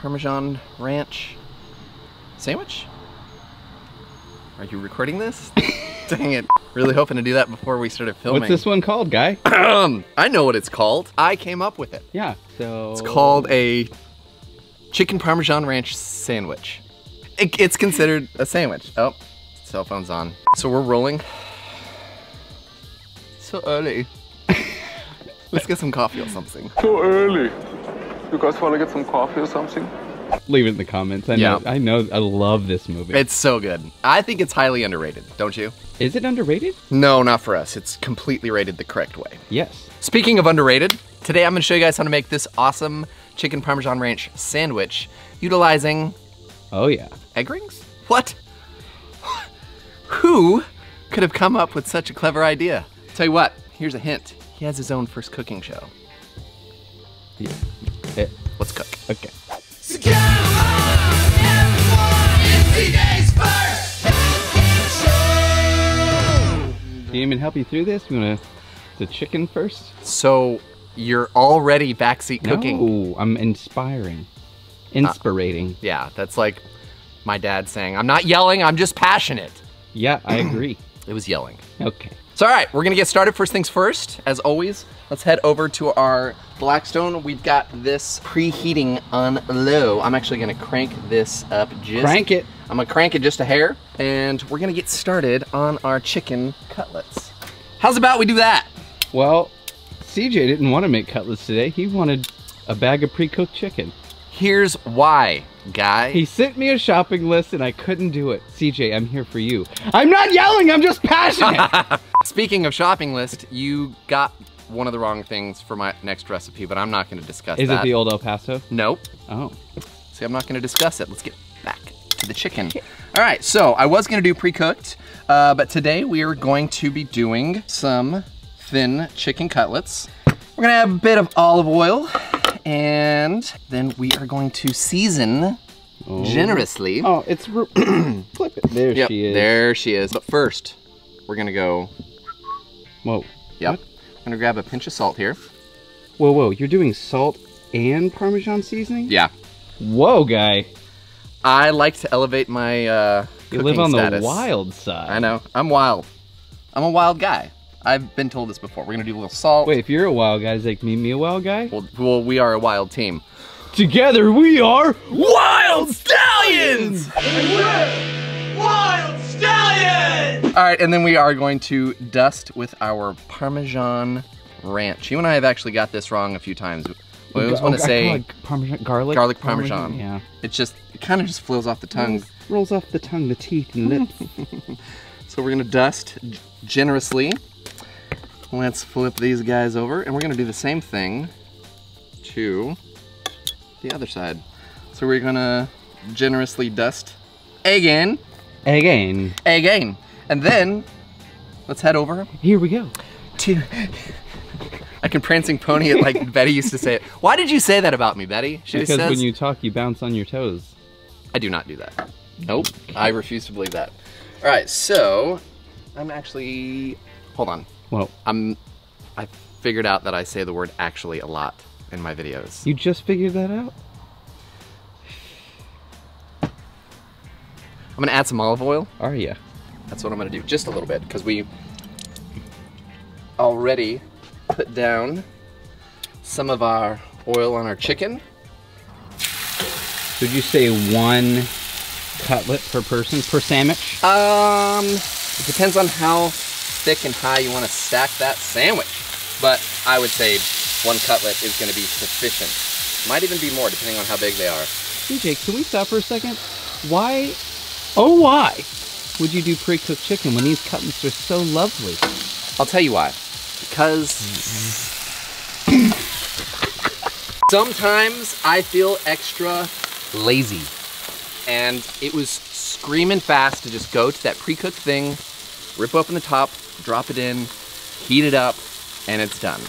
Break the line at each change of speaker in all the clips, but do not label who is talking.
Parmesan ranch sandwich. Are you recording this? Dang it. Really hoping to do that before we started filming.
What's this one called, Guy?
I know what it's called. I came up with it.
Yeah, so...
It's called a chicken Parmesan ranch sandwich. It's considered a sandwich. Oh, cell phone's on. So we're rolling. So early. Let's get some coffee or something.
So early. You guys want to get some coffee or something?
Leave it in the comments. I know, I love this movie.
It's so good. I think it's highly underrated, don't you?
Is it underrated?
No, not for us. It's completely rated the correct way.
Yes.
Speaking of underrated, today I'm gonna show you guys how to make this awesome chicken Parmesan ranch sandwich utilizing...
Oh yeah.
Egg rings? What? Who could have come up with such a clever idea? Tell you what, here's a hint. He has his own first cooking show.
Yeah.
Let's cook.
Okay.
So come on, everyone, it's today's first show.
Can you even help you through this? You want the chicken first?
So you're already backseat cooking?
No, I'm inspiring. Inspirating.
Yeah, that's like my dad saying, I'm not yelling, I'm just passionate.
Yeah, I agree.
It was yelling.
Okay.
So all right, we're gonna get started. First things first, as always, let's head over to our Blackstone. We've got this preheating on low. I'm actually gonna crank this up just...
Crank it.
I'm gonna crank it just a hair, and we're gonna get started on our chicken cutlets. How's about we do that?
Well, CJ didn't want to make cutlets today. He wanted a bag of pre-cooked chicken.
Here's why, Guy.
He sent me a shopping list and I couldn't do it. CJ, I'm here for you. I'm not yelling, I'm just passionate.
Speaking of shopping list, you got one of the wrong things for my next recipe, but I'm not gonna discuss that.
Is it the old El Paso?
Nope.
Oh.
See, I'm not gonna discuss it. Let's get back to the chicken. All right, so I was gonna do pre-cooked, but today we are going to be doing some thin chicken cutlets. We're gonna have a bit of olive oil, and then we are going to season generously.
Oh, it's flip it. There she is.
There she is. But first, we're gonna go.
Whoa.
Yep.
What?
I'm gonna grab a pinch of salt here.
Whoa, whoa! You're doing salt and Parmesan seasoning?
Yeah.
Whoa, Guy.
I like to elevate my
You live on
status.
the wild side.
I know. I'm wild. I'm a wild guy. I've been told this before. We're gonna do a little salt.
Wait, if you're a wild guy, does that make me a wild guy?
Well, we are a wild team.
Together we are
Wild Stallions!
Wild Stallion!
All right, and then we are going to dust with our Parmesan ranch. You and I have actually got this wrong a few times. We always want to say
like Parmesan, garlic
Parmesan.
Yeah.
It kind of just flows off the tongue.
Rolls off the tongue, the teeth, and lips.
So we're gonna dust generously. Let's flip these guys over, and we're gonna do the same thing to the other side. So we're gonna generously dust again.
Again.
Again. And then, let's head over
Here we go.
to... I can prancing pony it like Betty used to say it. Why did you say that about me, Betty? She
Because
says,
when you talk, you bounce on your toes.
I do not do that. Nope, I refuse to believe that. All right, so I'm actually, hold on.
Well,
I figured out that I say the word actually a lot in my videos.
you just figured that out?
I'm gonna add some olive oil.
Are ya?
That's what I'm gonna do, just a little bit, because we already put down some of our oil on our chicken.
Did you say one cutlet per person, per sandwich?
It depends on how thick and high you want to stack that sandwich. But I would say one cutlet is going to be sufficient. Might even be more depending on how big they are.
CJ, can we stop for a second? Why, oh why, would you do pre-cooked chicken when these cutlets are so lovely?
I'll tell you why. Because sometimes I feel extra lazy. And it was screaming fast to just go to that pre-cooked thing, rip open the top, drop it in, heat it up, and it's done.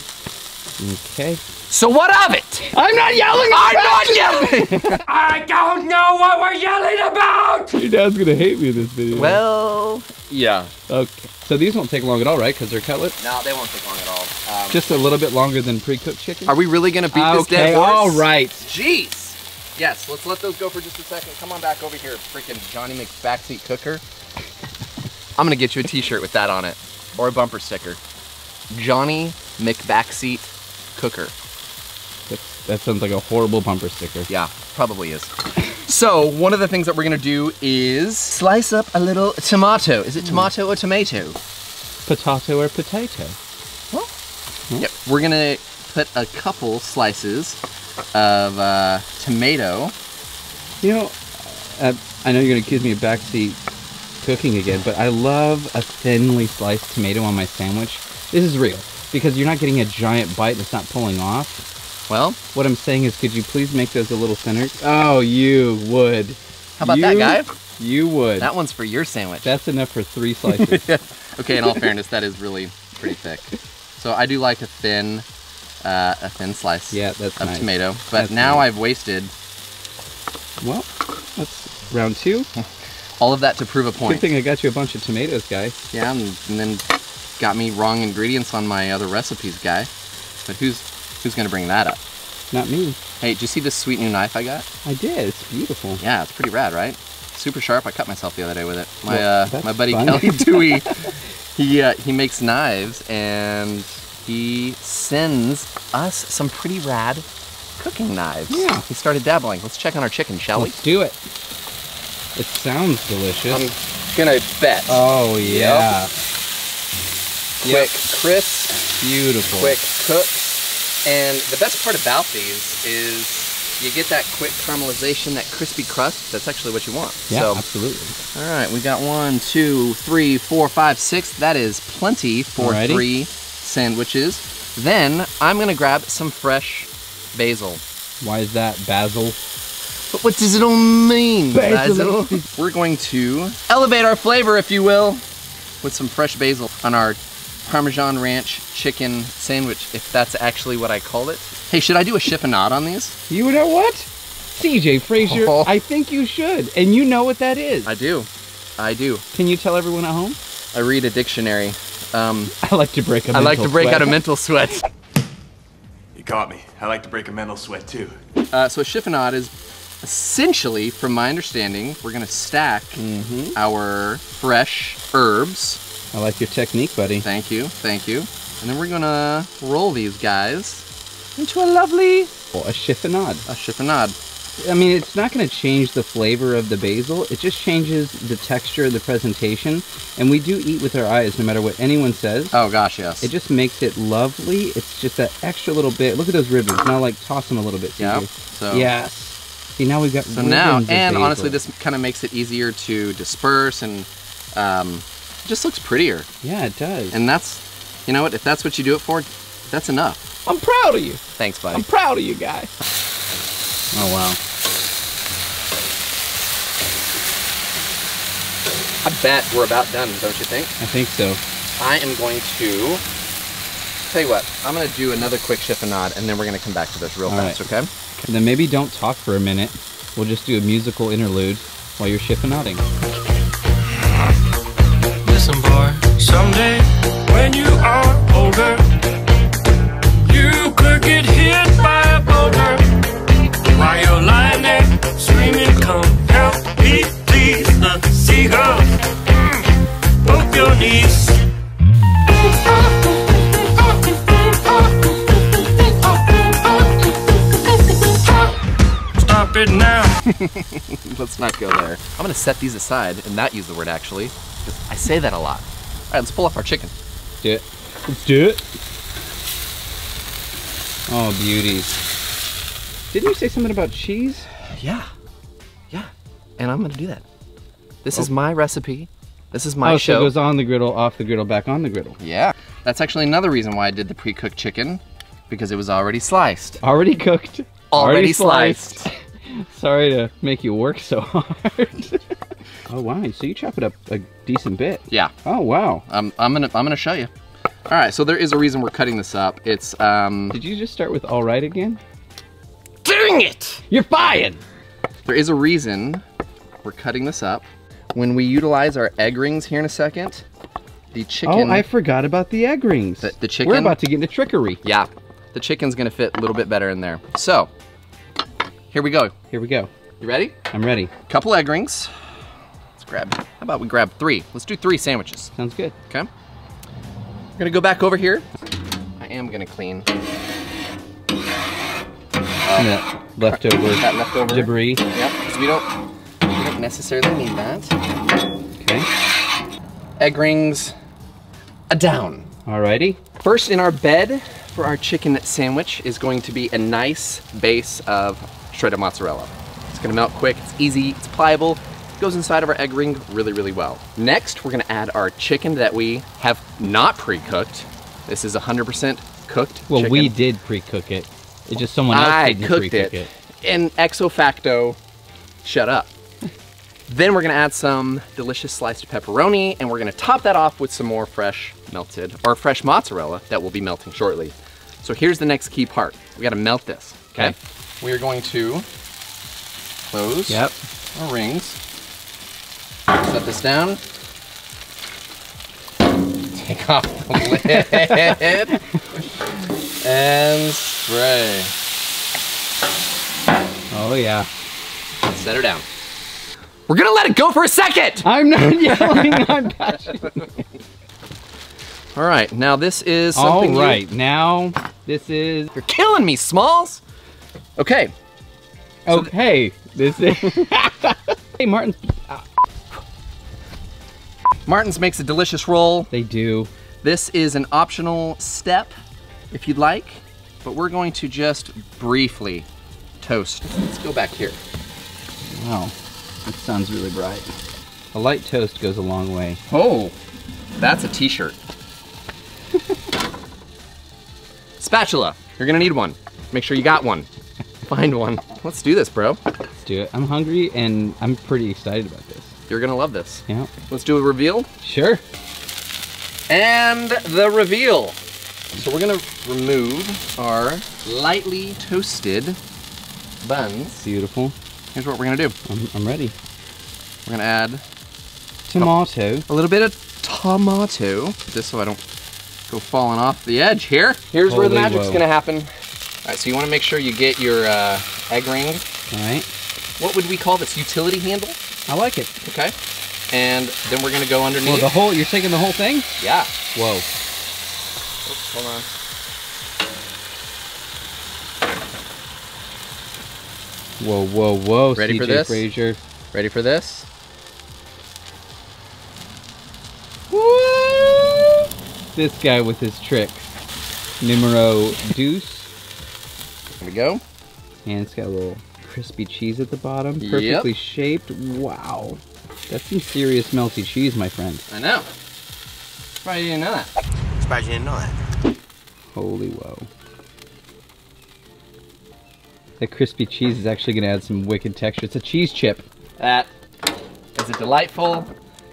Okay.
So what of it?
I'm not yelling!
I'm not yelling!
I don't know what we're yelling about!
Your dad's gonna hate me in this video.
Well, yeah.
Okay. So these won't take long at all, right? Because they're cutlets?
No, they won't take long at all.
Just a little bit longer than pre-cooked chicken?
Are we really gonna beat this dead
Okay,
horse?
all right.
Jeez. Yes, let's let those go for just a second. Come on back over here, freaking Johnny McBackseat Cooker. I'm gonna get you a t-shirt with that on it, or a bumper sticker. Johnny McBackseat Cooker.
That sounds like a horrible bumper sticker.
Yeah, probably is. So, one of the things that we're gonna do is slice up a little tomato. Is it tomato or tomato?
Potato or potato?
Well, yep. We're gonna put a couple slices of tomato.
You know, I know you're gonna accuse me of backseat cooking again, but I love a thinly sliced tomato on my sandwich. This is real, because you're not getting a giant bite that's not pulling off.
Well,
what I'm saying is, could you please make those a little thinner? Oh, you would.
How about that, guy?
You would.
That one's for your sandwich.
That's enough for 3 slices.
Okay, in all fairness, that is really pretty thick. So I do like a thin slice
that's
of
nice.
tomato. But
That's
now
nice.
I've wasted
Well, that's round 2.
all of that to prove a
Good
point.
thing I got you a bunch of tomatoes, guy.
Yeah, and then got me wrong ingredients on my other recipes, guy. But who's gonna bring that up?
Not me.
Hey, did you see this sweet new knife I got?
I did. It's beautiful.
Yeah, it's pretty rad, right? Super sharp. I cut myself the other day with it.
Well, that's
My buddy
fun.
Kelly Dewey, he makes knives, and he sends us some pretty rad cooking knives.
Yeah.
He started dabbling. Let's check on our chicken, shall we?
Let's do it. It sounds delicious.
I'm gonna bet.
Oh, yeah.
Quick crisp,
Beautiful.
quick cook. And the best part about these is you get that quick caramelization, that crispy crust. That's actually what you want.
Yeah,
So,
absolutely.
all right, we got 1, 2, 3, 4, 5, 6. That is plenty for
Alrighty.
3 sandwiches. Then I'm gonna grab some fresh basil.
Why is that, basil?
But what does it all mean,
Basil.
basil? We're going to elevate our flavor, if you will, with some fresh basil on our Parmesan Ranch chicken sandwich, if that's actually what I call it. Hey, should I do a chiffonade on these?
You know what? CJ Frazier,
Oh.
I think you should. And you know what that is.
I do. I do.
Can you tell everyone at home?
I read a dictionary.
I like to break a
I like
mental
to break
sweat.
out a mental sweat.
You caught me. I like to break a mental sweat too.
So a chiffonade is essentially, from my understanding, we're gonna stack our fresh herbs.
I like your technique, buddy.
Thank you, thank you. And then we're gonna roll these guys into a lovely
Oh, a chiffonade.
chiffonade.
I mean, it's not going to change the flavor of the basil. It just changes the texture of the presentation. And we do eat with our eyes, no matter what anyone says.
Oh gosh, yes.
It just makes it lovely. It's just that extra little bit. Look at those ribbons. Now, like, toss them a little bit.
Yeah.
CJ.
So
Yes. See, now we've got
So now,
ribbons of
and
basil.
honestly, this kind of makes it easier to disperse, and it just looks prettier.
Yeah, it does.
And that's, you know what? If that's what you do it for, that's enough.
I'm proud of you.
Thanks, buddy.
I'm proud of you, guy. Oh, wow.
I bet we're about done, don't you think?
I think so.
I am going to, tell you what, I'm going to do another quick chiffonade, and then we're going to come back to this real
All
fast,
right.
okay?
And then maybe don't talk for a minute. We'll just do a musical interlude while you're chiffonading.
Listen, boy, someday when you are older, you could get hit by a boulder while you're lying there screaming, "Come help me, please!" The seagull, both your knees. Stop it now.
Let's not go there. I'm going to set these aside and not use the word actually, because I say that a lot. All right, let's pull off our chicken.
Do it. Let's do it. Oh, beauties. Didn't you say something about cheese?
Yeah, yeah, and I'm going to do that. This is my recipe. This is my
So
show.
it goes on the griddle, off the griddle, back on the griddle.
Yeah, that's actually another reason why I did the pre-cooked chicken, because it was already sliced.
Already cooked.
Already sliced.
Sorry to make you work so hard. Oh wow! So you chop it up a decent bit.
Yeah,
Oh wow!
I'm gonna show you. All right, so there is a reason we're cutting this up. It's
Did you just start with all right again?
dang it!
You're fired.
There is a reason we're cutting this up. When we utilize our egg rings here in a second, the chicken.
Oh, I forgot about the egg rings.
The chicken.
We're about to get into trickery.
Yeah, the chicken's gonna fit a little bit better in there. So, Here we go.
Here we go.
You ready?
I'm ready.
Couple egg rings. Let's grab, how about we grab 3? Let's do 3 sandwiches.
Sounds good.
Okay. I'm gonna go back over here. I am gonna clean
That leftover debris.
Yep, because we don't necessarily need that.
Okay.
Egg rings, down.
Alrighty.
First in our bed for our chicken sandwich is going to be a nice base of shredded mozzarella. It's gonna melt quick, it's easy, it's pliable, it goes inside of our egg ring really, really well. Next, we're gonna add our chicken that we have not pre-cooked. This is 100% cooked
Well,
chicken.
we did pre-cook it. It's just someone else didn't
cooked
pre-cook
it. And ex facto, shut up. Then we're gonna add some delicious sliced pepperoni, and we're gonna top that off with some more fresh mozzarella that will be melting shortly. So here's the next key part. We gotta melt this, okay? We are going to close our rings, set this down, take off the lid, and spray.
Oh yeah.
Set her down. We're gonna let it go for a second!
I'm not yelling, I'm passionate.
All right, now this is something
All right, now this is...
You're killing me, Smalls! Okay.
Okay, this is... Hey, Martin.
Martin's makes a delicious roll.
They do.
This is an optional step, if you'd like, but we're going to just briefly toast. Let's go back here.
Wow, that sounds really bright. A light toast goes a long way.
Oh, that's a t-shirt. Spatula, you're gonna need one. Make sure you got one. Find one. Let's do this, bro.
Let's do it. I'm hungry and I'm pretty excited about this.
You're gonna love this.
Yeah.
Let's do a reveal.
Sure.
And the reveal. So we're gonna remove our lightly toasted buns.
Beautiful.
Here's what we're gonna do.
I'm ready.
We're gonna add
Tomato.
a little bit of tomato, just so I don't go falling off the edge here. Here's where the
Holy
magic's
whoa.
gonna happen. All right, so you wanna make sure you get your egg ring.
All right.
What would we call this, utility handle?
I like it.
Okay. And then we're gonna go underneath.
Well, the whole, you're taking the whole thing?
Yeah.
Whoa.
Oops, hold on.
Whoa, whoa, whoa,
Ready for
CJ
this?
Frazier.
Ready for this?
Woo! This guy with his tricks. Numero deuce.
Here we go.
And it's got a little crispy cheese at the bottom. Perfectly shaped. Wow. That's some serious melty cheese, my friend.
I know. Probably didn't know that.
Surprised you didn't know that.
Holy whoa. That crispy cheese is actually going to add some wicked texture. It's a cheese chip.
That is a delightful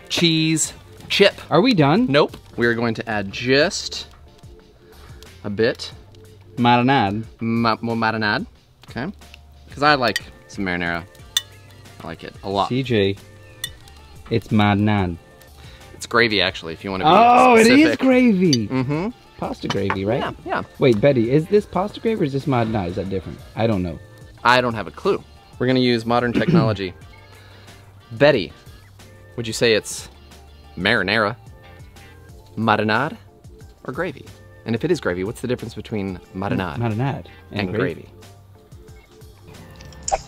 cheese chip.
Are we done?
Nope. We are going to add just a bit
Marinade.
more marinade. Okay. Because I like some marinara. I like it a lot.
CJ, it's marinade.
It's gravy, actually, if you want to be
Oh,
specific.
it is gravy.
Mm-hmm.
Pasta gravy, right?
Yeah, yeah.
Wait, Betty, is this pasta gravy or is this marinade? Is that different? I don't know.
I don't have a clue. We're gonna use modern technology. Betty, would you say it's marinara, marinade, or gravy? And if it is gravy, what's the difference between marinade
Marinade
and gravy?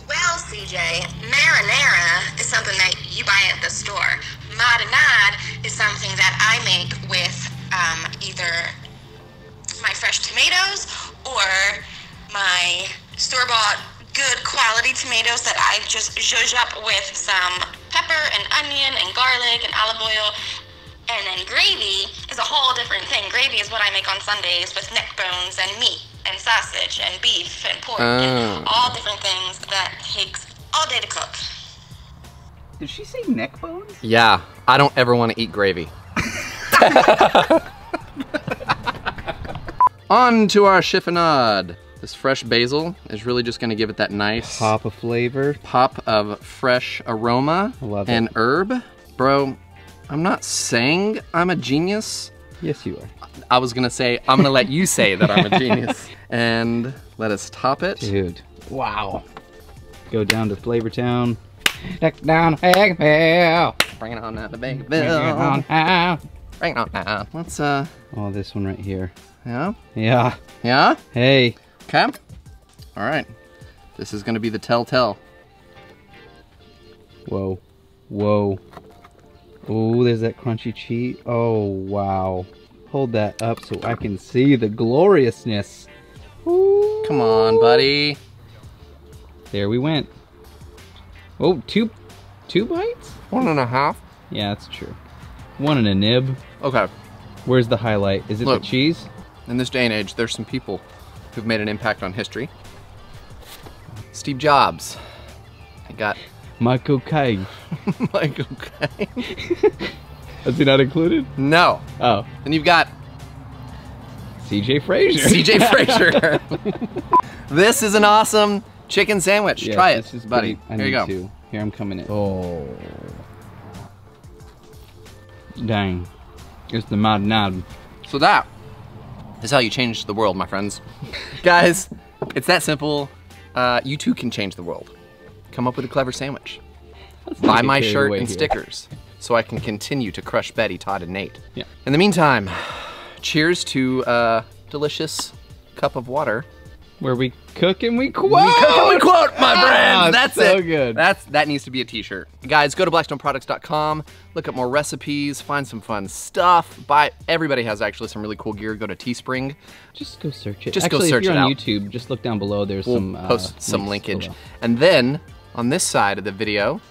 Well, CJ, marinara is something that you buy at the store. Marinade is something that I make with either my fresh tomatoes or my store-bought good quality tomatoes that I just zhuzh up with some pepper and onion and garlic and olive oil. And then gravy is a whole different thing. Gravy is what I make on Sundays with neck bones and meat and sausage and beef and pork and all different things that takes all day to cook.
Did she say neck bones?
Yeah, I don't ever want to eat gravy. On to our chiffonade. This fresh basil is really just gonna give it that nice
Pop of flavor.
pop of fresh aroma
I love
and
it.
herb. Bro, I'm not saying I'm a genius.
Yes, you are.
I was gonna say, I'm gonna let you say that I'm a genius. And let us top it.
Dude. Wow. Go down to Flavortown. Deck down Hagville.
Bring it on down to
Bring it
Bagville.
on down.
Bring it on down. Let's,
Oh, this one right here.
yeah?
Yeah.
Yeah?
Hey.
Okay. All right. This is gonna be the telltale.
Whoa. Whoa. Oh, there's that crunchy cheese. Oh, wow. Hold that up so I can see the gloriousness. Ooh.
Come on, buddy.
There we went. Oh, two bites?
1.5.
Yeah, that's true. One and a nib.
Okay.
Where's the highlight? Is it
Look.
the cheese?
In this day and age, there's some people who've made an impact on history. Steve Jobs. I got
Michael Caine.
Michael Caine.
Is he not included?
No.
Oh,
Then you've got
CJ Frazier.
CJ Frazier. This is an awesome chicken sandwich.
Yes,
Try it,
this is
buddy.
pretty- I
Here you
need
go.
to. Here, I'm coming in. Oh. Dang. It's the marinade.
So that is how you change the world, my friends. Guys, it's that simple. You too can change the world. Come up with a clever sandwich.
Let's not
Buy
get
my
carried
shirt
away
and
here.
stickers so I can continue to crush Betty, Todd, and Nate.
Yeah.
In the meantime, cheers to a delicious cup of water.
Where we cook and we quote.
We cook and we quote, my friends. That's
so
it.
good.
That needs to be a t-shirt. Guys, go to blackstoneproducts.com, look up more recipes, find some fun stuff. Everybody has actually some really cool gear. Go to Teespring.
Just go search it.
Just go
Actually,
search
if you're
it
on
out.
YouTube, just look down below. There's
We'll
some
post some
links
linkage.
below.
And then on this side of the video,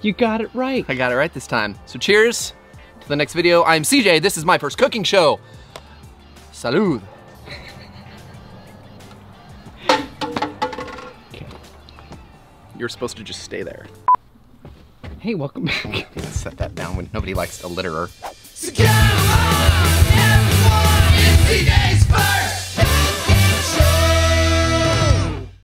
You got it right.
I got it right this time. So cheers to the next video. I'm CJ. This is my first cooking show. Salud. You're supposed to just stay there.
Hey, welcome back.
Set that down when nobody likes a litterer.
So get